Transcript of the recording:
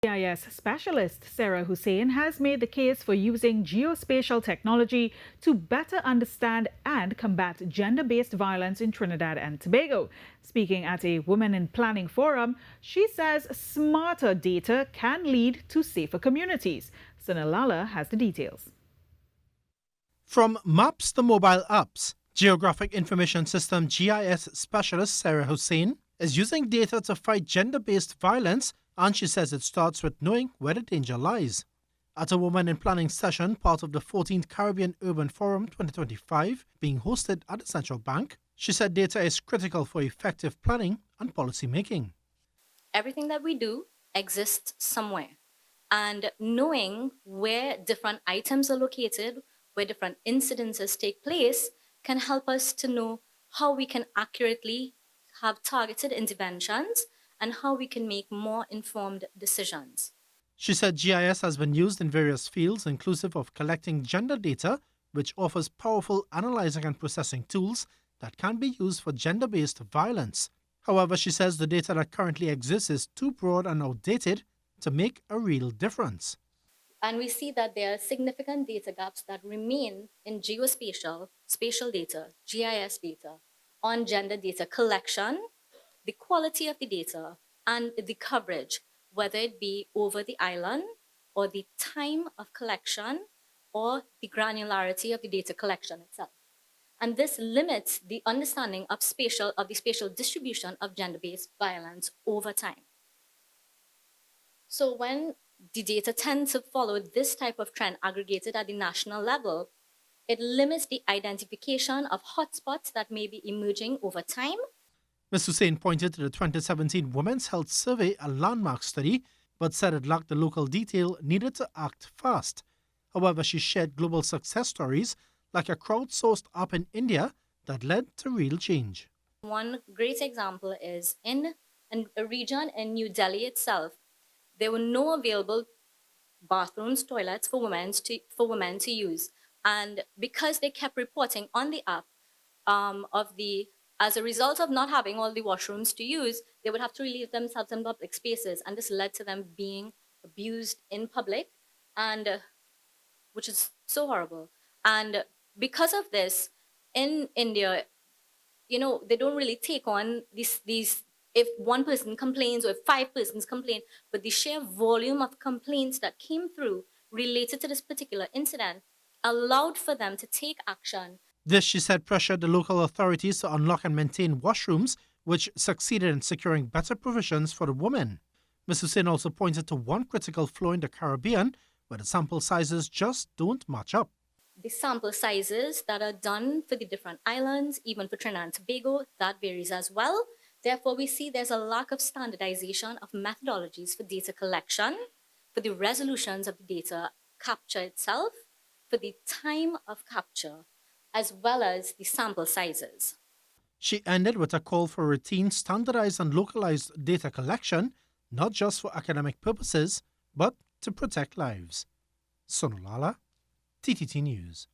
GIS Specialist Sarah Hosein has made the case for using geospatial technology to better understand and combat gender-based violence in Trinidad and Tobago. Speaking at a Women in Planning forum, she says smarter data can lead to safer communities. Sunil Lalla has the details. From maps to mobile apps, Geographic Information System GIS Specialist Sarah Hosein is using data to fight gender-based violence, and she says it starts with knowing where the danger lies. At a Women in Planning session, part of the 14th Caribbean Urban Forum 2025 being hosted at the Central Bank, she said data is critical for effective planning and policy making. Everything that we do exists somewhere, and knowing where different items are located, where different incidences take place, can help us to know how we can accurately have targeted interventions and how we can make more informed decisions. She said GIS has been used in various fields, inclusive of collecting gender data, which offers powerful analyzing and processing tools that can be used for gender-based violence. However, she says the data that currently exists is too broad and outdated to make a real difference. And we see that there are significant data gaps that remain in geospatial, spatial data, GIS data, on gender data collection, the quality of the data, and the coverage, whether it be over the island or the time of collection or the granularity of the data collection itself. And this limits the understanding of the spatial distribution of gender-based violence over time. So when the data tends to follow this type of trend aggregated at the national level, it limits the identification of hotspots that may be emerging over time. Ms. Hosein pointed to the 2017 Women's Health Survey, a landmark study, but said it lacked the local detail needed to act fast. However, she shared global success stories like a crowdsourced app in India that led to real change. One great example is in a region in New Delhi itself. There were no available bathrooms, toilets for women to use. And because they kept reporting on the app as a result of not having all the washrooms to use, they would have to relieve themselves in public spaces. And this led to them being abused in public, and which is so horrible. And because of this, in India, they don't really take on these if one person complains or if 5 persons complain, but the sheer volume of complaints that came through related to this particular incident allowed for them to take action. This, she said, pressured the local authorities to unlock and maintain washrooms, which succeeded in securing better provisions for the women. Ms. Hosein also pointed to one critical flaw in the Caribbean, where the sample sizes just don't match up. The sample sizes that are done for the different islands, even for Trinidad and Tobago, that varies as well. Therefore, we see there's a lack of standardization of methodologies for data collection, for the resolutions of the data capture itself, for the time of capture, as well as the sample sizes. She ended with a call for routine, standardized and localized data collection, not just for academic purposes, but to protect lives. Sunil Lalla, TTT News.